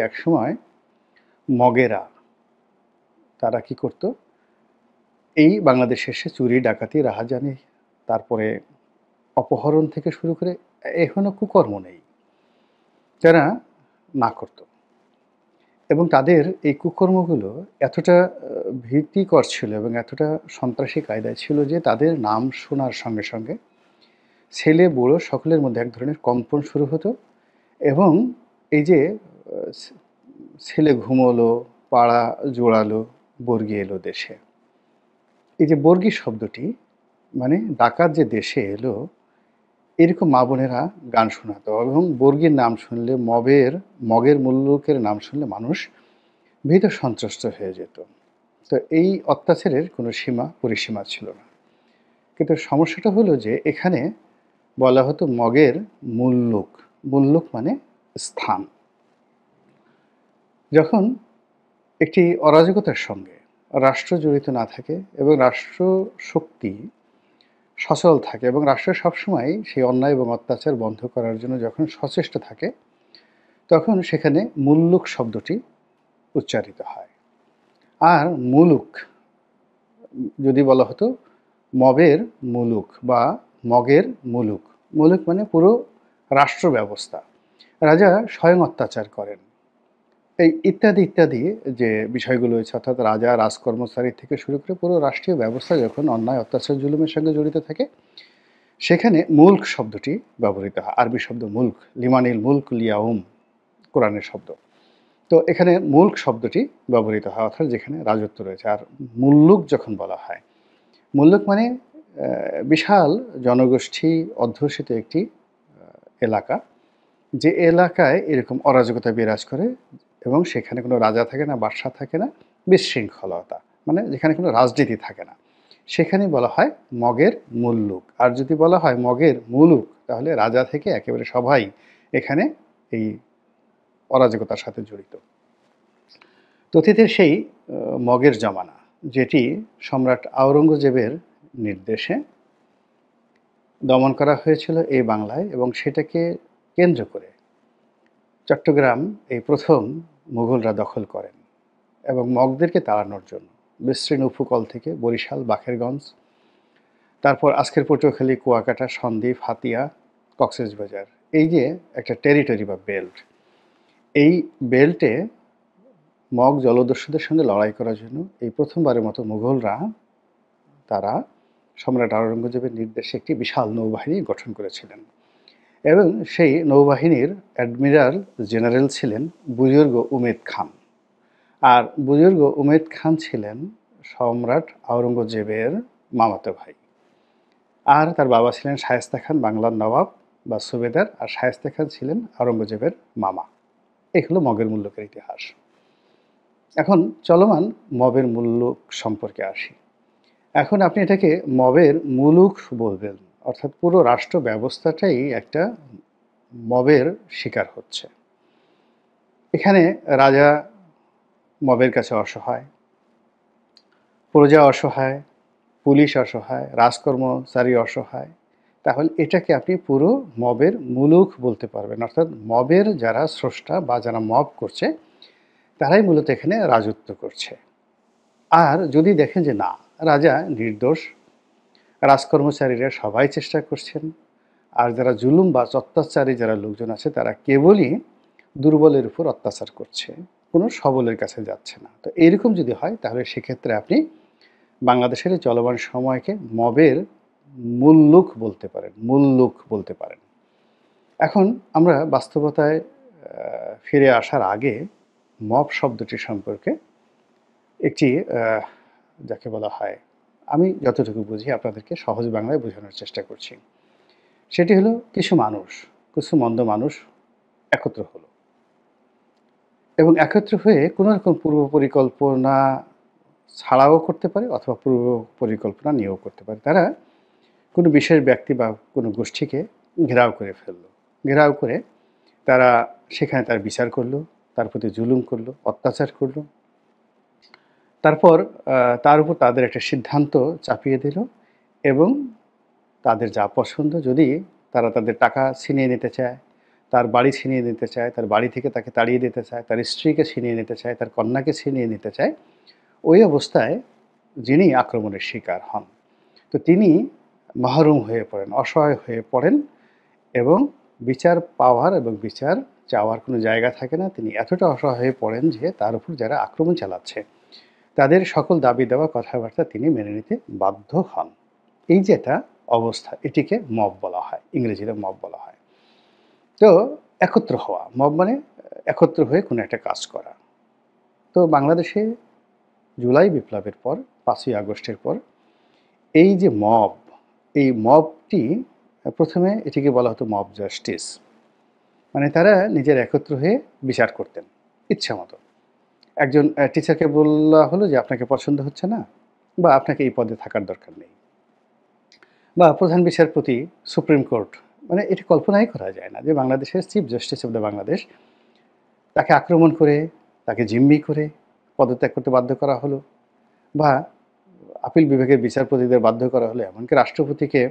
একসময় মগেরা তারা কি করত, এই বাংলাদেশে এসে চুরি ডাকাতি রাহাজানি তারপরে অপহরণ থেকে শুরু করে এখনো কুকর্ম নেই তারা না করত। এবং তাদের এই কুকর্মগুলো এতটা ভীতিকর ছিল এবং এতটা সন্ত্রাসী কায়দায় ছিল যে তাদের নাম শোনার সঙ্গে সঙ্গে ছেলে বুড়ো সকলের মধ্যে এক ধরনের কম্পন শুরু হতো। এবং এই যে ছেলে ঘুমোলো, পাড়া জোড়ালো, বর্গি এলো দেশে, এই যে বর্গি শব্দটি মানে ডাকাত যে দেশে এলো, এরকম মা বোনেরা গান শোনাতো। এবং বর্গির নাম শুনলে, মগের মুল্লুকের নাম শুনলে মানুষ ভীত সন্ত্রস্ত হয়ে যেত। তো এই অত্যাচারের কোনো সীমা পরিসীমা ছিল না। কিন্তু সমস্যাটা হলো যে এখানে বলা হতো মগের মুল্লুক। মুল্লুক মানে স্থান। যখন একটি অরাজকতার সঙ্গে রাষ্ট্র জড়িত না থাকে এবং রাষ্ট্র শক্তি সচল থাকে এবং রাষ্ট্র সবসময় সেই অন্যায় এবং অত্যাচার বন্ধ করার জন্য যখন সচেষ্ট থাকে, তখন সেখানে মুল্লুক শব্দটি উচ্চারিত হয়। আর মুলুক যদি বলা হতো মবের মুলুক বা মগের মুলুক। মুলুক মানে পুরো রাষ্ট্র ব্যবস্থা, রাজা স্বয়ং অত্যাচার করেন, এই ইত্যাদি ইত্যাদি যে বিষয়গুলো রয়েছে, অর্থাৎ রাজা রাজকর্মচারী থেকে শুরু করে পুরো রাষ্ট্রীয় ব্যবস্থা যখন অন্যায় অত্যাচার জুলুমের সঙ্গে জড়িত থাকে, সেখানে মুল্ক শব্দটি ব্যবহৃত হয়। আরবি শব্দ মুল্ক, লিমানিল মুল্ক লিয়াউম, কোরআনের শব্দ। তো এখানে মুল্ক শব্দটি ব্যবহৃত হয়, অর্থাৎ যেখানে রাজত্ব রয়েছে। আর মুল্লুক যখন বলা হয়, মুল্লুক মানে বিশাল জনগোষ্ঠী অধ্যুষিত একটি এলাকা, যে এলাকায় এরকম অরাজকতা বিরাজ করে এবং সেখানে কোনো রাজা থাকে না, বাদশা থাকে না, বিশৃঙ্খলতা মানে যেখানে কোনো রাজনীতি থাকে না, সেখানে বলা হয় মগের মুল্লুক। আর যদি বলা হয় মগের মুলুক, তাহলে রাজা থেকে একেবারে সবাই এখানে এই অরাজকতার সাথে জড়িত। তো অতীতের সেই মগের জমানা, যেটি সম্রাট আওরঙ্গজেবের নির্দেশে দমন করা হয়েছিল এই বাংলায়, এবং সেটাকে কেন্দ্র করে চট্টগ্রাম এই প্রথম মুঘলরা দখল করেন এবং মগদেরকে তাড়ানোর জন্য বিস্তীর্ণ উপকূল থেকে বরিশাল, বাকেরগঞ্জ, তারপর আজকের পটুয়াখালী, কুয়াকাটা, সন্দ্বীপ, হাতিয়া, কক্সবাজার, এই যে একটা টেরিটরি বা বেল্ট, এই বেল্টে মগ জলদস্যুদের সঙ্গে লড়াই করার জন্য এই প্রথমবারের মতো মুঘলরা তারা সম্রাট আওরঙ্গজেবের নির্দেশে একটি বিশাল নৌবাহিনী গঠন করেছিলেন। এবং সেই নৌবাহিনীর অ্যাডমিরাল জেনারেল ছিলেন বুজুর্গ উমেদ খান। আর বুজুর্গ উমেদ খান ছিলেন সম্রাট আওরঙ্গজেবের মামাতো ভাই। আর তার বাবা ছিলেন শায়েস্তা খান, বাংলার নবাব বা সুবেদার, আর শায়েস্তা খান ছিলেন আওরঙ্গজেবের মামা। এই হলো মগের মুল্লুকের ইতিহাস। এখন চলমান মবের মুল্লুক সম্পর্কে আসি। এখন আপনি এটাকে মবের মুলুক বলবেন, অর্থাৎ পুরো রাষ্ট্র ব্যবস্থাটাই একটা মবের শিকার হচ্ছে। এখানে রাজা মবের কাছে অসহায়, প্রজা অসহায়, পুলিশ অসহায়, রাজকর্মচারী অসহায়। তাহলে এটাকে আপনি পুরো মবের মুলুক বলতে পারবেন, অর্থাৎ মবের যারা স্রষ্টা বা যারা মব করছে তারাই মূলত এখানে রাজত্ব করছে। আর যদি দেখেন যে না, রাজা নির্দোষ, রাজকর্মচারীরা সবাই চেষ্টা করছেন, আর যারা জুলুম বা অত্যাচারী যারা লোকজন আছে তারা কেবলই দুর্বলের উপর অত্যাচার করছে, কোনো সবলের কাছে যাচ্ছে না, তো এরকম যদি হয় তাহলে সেক্ষেত্রে আপনি বাংলাদেশের চলমান সময়কে মবের মুল্লুক বলতে পারেন, মুল্লুক বলতে পারেন। এখন আমরা বাস্তবতায় ফিরে আসার আগে মব শব্দটি সম্পর্কে একটি যাকে বলা হয়, আমি যতটুকু বুঝি আপনাদেরকে সহজ বাংলায় বোঝানোর চেষ্টা করছি। সেটি হলো কিছু মানুষ, কিছু মন্দ মানুষ একত্র হলো এবং একত্র হয়ে কোনো রকম পূর্ব পরিকল্পনা ছাড়াও করতে পারে অথবা পূর্ব পরিকল্পনা নিয়েও করতে পারে। তারা কোনো বিশেষ ব্যক্তি বা কোনো গোষ্ঠীকে ঘেরাও করে ফেললো, ঘেরাও করে তারা সেখানে তার বিচার করলো, তার প্রতি জুলুম করলো, অত্যাচার করলো, তারপর তার উপর তাদের একটা সিদ্ধান্ত চাপিয়ে দিল এবং তাদের যা পছন্দ, যদি তারা তাদের টাকা ছিনিয়ে নিতে চায়, তার বাড়ি ছিনিয়ে নিতে চায়, তার বাড়ি থেকে তাকে তাড়িয়ে দিতে চায়, তার স্ত্রীকে ছিনিয়ে নিতে চায়, তার কন্যাকে ছিনিয়ে নিতে চায়। ওই অবস্থায় যিনি আক্রমণের শিকার হন, তো তিনি মাহরুম হয়ে পড়েন, অসহায় হয়ে পড়েন এবং বিচার পাওয়ার এবং বিচার চাওয়ার কোনো জায়গা থাকে না। তিনি এতটা অসহায় হয়ে পড়েন যে তার উপর যারা আক্রমণ চালাচ্ছে তাদের সকল দাবি দেওয়া কথাবার্তা তিনি মেনে নিতে বাধ্য হন। এই যে একটা অবস্থা, এটিকে মব বলা হয়, ইংরেজিতে মব বলা হয়। তো একত্র হওয়া, মব মানে একত্র হয়ে কোনো একটা কাজ করা। তো বাংলাদেশে জুলাই বিপ্লবের পর, ৫ই আগস্টের পর এই যে মব, এই মবটি প্রথমে এটিকে বলা হতো মব জাস্টিস। মানে তারা নিজের একত্র হয়ে বিচার করতেন ইচ্ছা মতো। একজন টিচারকে বলা হলো যে আপনাকে পছন্দ হচ্ছে না, বা আপনাকে এই পদে থাকার দরকার নেই, বা প্রধান বিচারপতি, সুপ্রিম কোর্ট, মানে এটি কল্পনাই করা যায় না যে বাংলাদেশের chief justice of the Bangladesh, তাকে আক্রমণ করে, তাকে জিম্মি করে পদত্যাগ করতে বাধ্য করা হলো, বা আপিল বিভাগের বিচারপতিদের বাধ্য করা হলো, এমনকি রাষ্ট্রপতিকে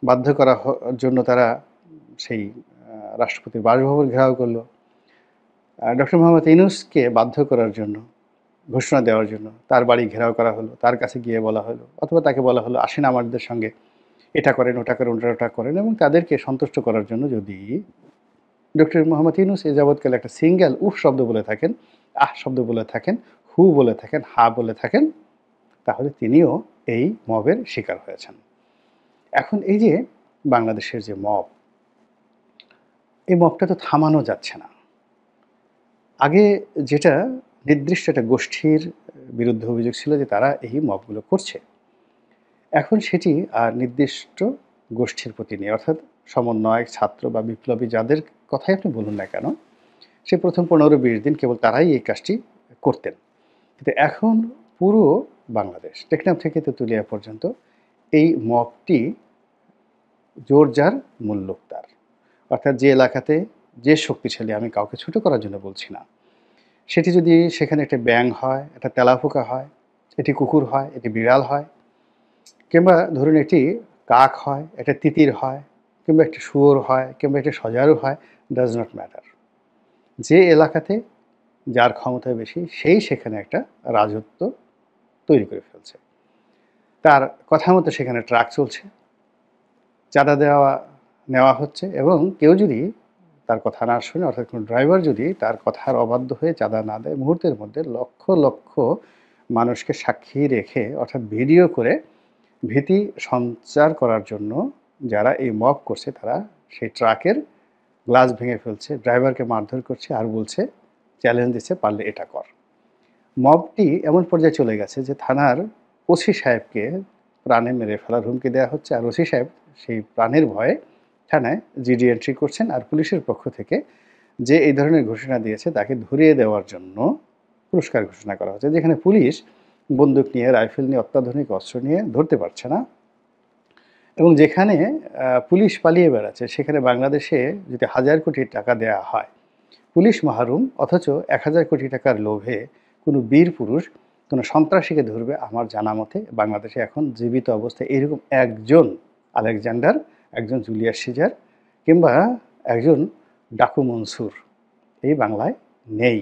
বাধ্য করার জন্য তারা সেই রাষ্ট্রপতির বাসভবন ঘেরাও করলো। ডক্টর মোহাম্মদ ইউনূসকে বাধ্য করার জন্য, ঘোষণা দেওয়ার জন্য তার বাড়ি ঘেরাও করা হলো, তার কাছে গিয়ে বলা হলো, অথবা তাকে বলা হলো আসেন আমাদের সঙ্গে, এটা করেন, ওটা করেন, ওটা করেন। এবং তাদেরকে সন্তুষ্ট করার জন্য যদি ডক্টর মোহাম্মদ ইউনূস এ যাবৎকালে একটা সিঙ্গেল উফ শব্দ বলে থাকেন, আহ শব্দ বলে থাকেন, হু বলে থাকেন, হা বলে থাকেন, তাহলে তিনিও এই মবের শিকার হয়েছেন। এখন এই যে বাংলাদেশের যে মব, এই মবটা তো থামানো যাচ্ছে না। আগে যেটা নির্দিষ্ট একটা গোষ্ঠীর বিরুদ্ধে অভিযোগ ছিল যে তারা এই মবগুলো করছে, এখন সেটি আর নির্দিষ্ট গোষ্ঠীর প্রতি নেই। অর্থাৎ সমন্বয়ক, ছাত্র বা বিপ্লবী যাদের কথাই আপনি বলুন না কেন, সে প্রথম ১৫-২০ দিন কেবল তারাই এই কাজটি করতেন। কিন্তু এখন পুরো বাংলাদেশ, টেকনাফ থেকে তেঁতুলিয়া পর্যন্ত এই মবটি জোর যার মুল্লুক তার। অর্থাৎ যে এলাকাতে যে শক্তিশালী, আমি কাউকে ছোট করার জন্য বলছি না, সেটি যদি সেখানে একটা ব্যাঙ হয়, একটা তেলাপোকা হয়, এটি কুকুর হয়, এটি বিড়াল হয়, কিংবা ধরুন এটি কাক হয়, একটা তিতির হয়, কিংবা একটা শুয়োর হয়, কিংবা একটা সজারু হয়, ডাজ নট ম্যাটার। যে এলাকাতে যার ক্ষমতা বেশি সেই সেখানে একটা রাজত্ব তৈরি করে ফেলছে। তার কথা মতো সেখানে ট্রাক চলছে, চাঁদা নেওয়া হচ্ছে, এবং কেউ যদি তার কথা না শুনে, অর্থাৎ কোনো ড্রাইভার যদি তার কথার অবাধ্য হয়ে চাঁদা না দেয়, মুহূর্তের মধ্যে লক্ষ লক্ষ মানুষকে সাক্ষী রেখে, অর্থাৎ ভিডিও করে ভীতি সঞ্চার করার জন্য যারা এই মব করছে, তারা সেই ট্রাকের গ্লাস ভেঙে ফেলছে, ড্রাইভারকে মারধর করছে, আর বলছে, চ্যালেঞ্জ দিচ্ছে, পারলে এটা কর। মবটি এমন পর্যায়ে চলে গেছে যে থানার ওসি সাহেবকে প্রাণে মেরে ফেলার হুমকি দেওয়া হচ্ছে, আর ওসি সাহেব সেই প্রাণের ভয়ে থানায় জিডি এন্ট্রি করছেন, আর পুলিশের পক্ষ থেকে যে এই ধরনের ঘোষণা দিয়েছে তাকে ধরিয়ে দেওয়ার জন্য পুরস্কার ঘোষণা করা হচ্ছে। যেখানে পুলিশ বন্দুক নিয়ে, রাইফেল নিয়ে, অত্যাধুনিক অস্ত্র নিয়ে ধরতে পারছে না, এবং যেখানে পুলিশ পালিয়ে বেড়াচ্ছে, সেখানে বাংলাদেশে যদি ১,০০০ কোটি টাকা দেয়া হয়, পুলিশ মাহরুম, অথচ ১,০০০ কোটি টাকার লোভে কোনো বীর পুরুষ কোনো সন্ত্রাসীকে ধরবে? আমার জানা মতে বাংলাদেশে এখন জীবিত অবস্থায় এরকম একজন আলেকজান্ডার, একজন জুলিয়াস সিজার, কিংবা একজন ডাকু মনসুর এই বাংলায় নেই।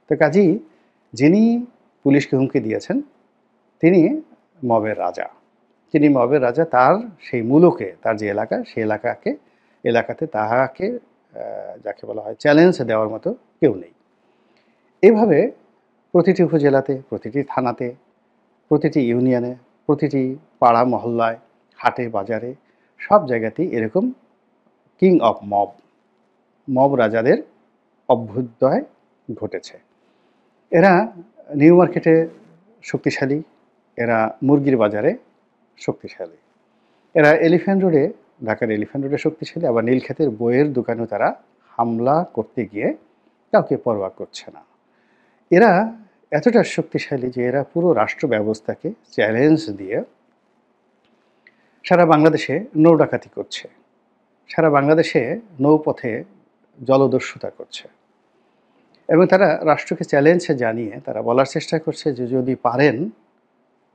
তো কাজেই যিনি পুলিশকে হুমকি দিয়েছেন তিনি মবের রাজা। তিনি মবের রাজা, তার সেই মুলুকে, তার যে এলাকা, সেই এলাকাতে তাহাকে যাকে বলা হয় চ্যালেঞ্জ দেওয়ার মতো কেউ নেই। এভাবে প্রতিটি উপজেলাতে, প্রতিটি থানাতে, প্রতিটি ইউনিয়নে, প্রতিটি পাড়া মহল্লায়, হাটে বাজারে, সব জায়গাতেই এরকম কিং অফ মব রাজাদের অভ্যুদয় ঘটেছে। এরা নিউ মার্কেটে শক্তিশালী, এরা মুরগির বাজারে শক্তিশালী, এরা এলিফ্যান্ট রোডে, ঢাকার এলিফ্যান্ট রোডে শক্তিশালী, আবার নীলক্ষেতের বইয়ের দোকানেও তারা হামলা করতে গিয়ে কাউকে পরোয়া করছে না। এরা এতটা শক্তিশালী যে এরা পুরো রাষ্ট্র ব্যবস্থাকে চ্যালেঞ্জ দিয়ে সারা বাংলাদেশে নৌ ডাকাতি করছে, সারা বাংলাদেশে নৌপথে জলদস্যুতা করছে, এবং তারা রাষ্ট্রকে চ্যালেঞ্জ জানিয়ে তারা বলার চেষ্টা করছে যে যদি পারেন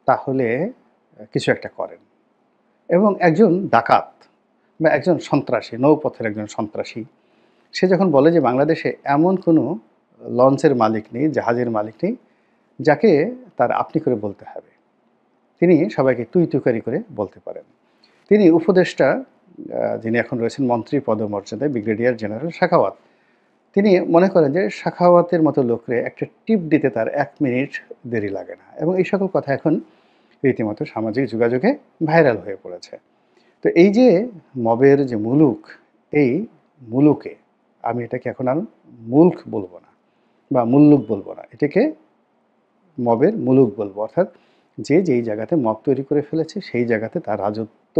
তাহলে কিছু একটা করেন। এবং একজন ডাকাত বা একজন সন্ত্রাসী, নৌপথের একজন সন্ত্রাসী সে যখন বলে যে বাংলাদেশে এমন কোনো লঞ্চের মালিক নেই, জাহাজের মালিক নেই, যাকে তার আপনি করে বলতে হবে। তিনি সবাইকে তুই তুকারি করে বলতে পারেন। তিনি উপদেষ্টা যিনি এখন রয়েছেন মন্ত্রী পদমর্যাদায় ব্রিগেডিয়ার জেনারেল সাখাওয়াত। তিনি মনে করেন যে সাখাওয়াতের মতো লোকরে একটা টিপ দিতে তার ১ মিনিট দেরি লাগে না এবং এই সকল কথা এখন রীতিমতো সামাজিক যোগাযোগে ভাইরাল হয়ে পড়েছে। তো এই যে মবের যে মুলুক, এই মুলুকে আমি এটাকে এখন আর মুল্ক বলব না বা মুল্লুক বলব না। এটাকে মবের মুলুক বলব। অর্থাৎ যে যেই জায়গাতে মব তৈরি করে ফেলেছে সেই জায়গাতে তার রাজত্ব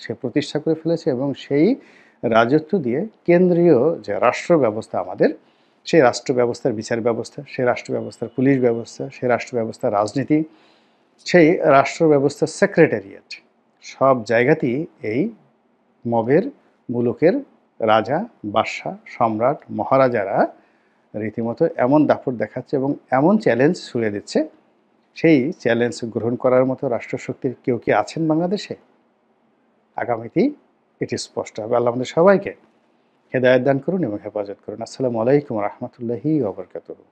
সে প্রতিষ্ঠা করে ফেলেছে এবং সেই রাজত্ব দিয়ে কেন্দ্রীয় যে রাষ্ট্র ব্যবস্থা আমাদের, সেই রাষ্ট্র ব্যবস্থার বিচার ব্যবস্থা, সেই রাষ্ট্র ব্যবস্থার পুলিশ ব্যবস্থা, সেই রাষ্ট্র ব্যবস্থার রাজনীতি, সেই রাষ্ট্র ব্যবস্থার সেক্রেটারিয়েট, সব জায়গাতেই এই মবের মুলুকের রাজা, বাদশা, সম্রাট, মহারাজারা রীতিমতো এমন দাপট দেখাচ্ছে এবং এমন চ্যালেঞ্জ ছুড়ে দিচ্ছে, সেই চ্যালেঞ্জ গ্রহণ করার মতো রাষ্ট্রশক্তির কেউ কি আছেন বাংলাদেশে? আগামীতেই এটি স্পষ্ট হবে। আল্লাহ আমাদের সবাইকে হেদায়েত দান করুন এবং হেফাজত করুন। আসসালামু আলাইকুম ওয়া রাহমাতুল্লাহি ওয়া বারাকাতুহু।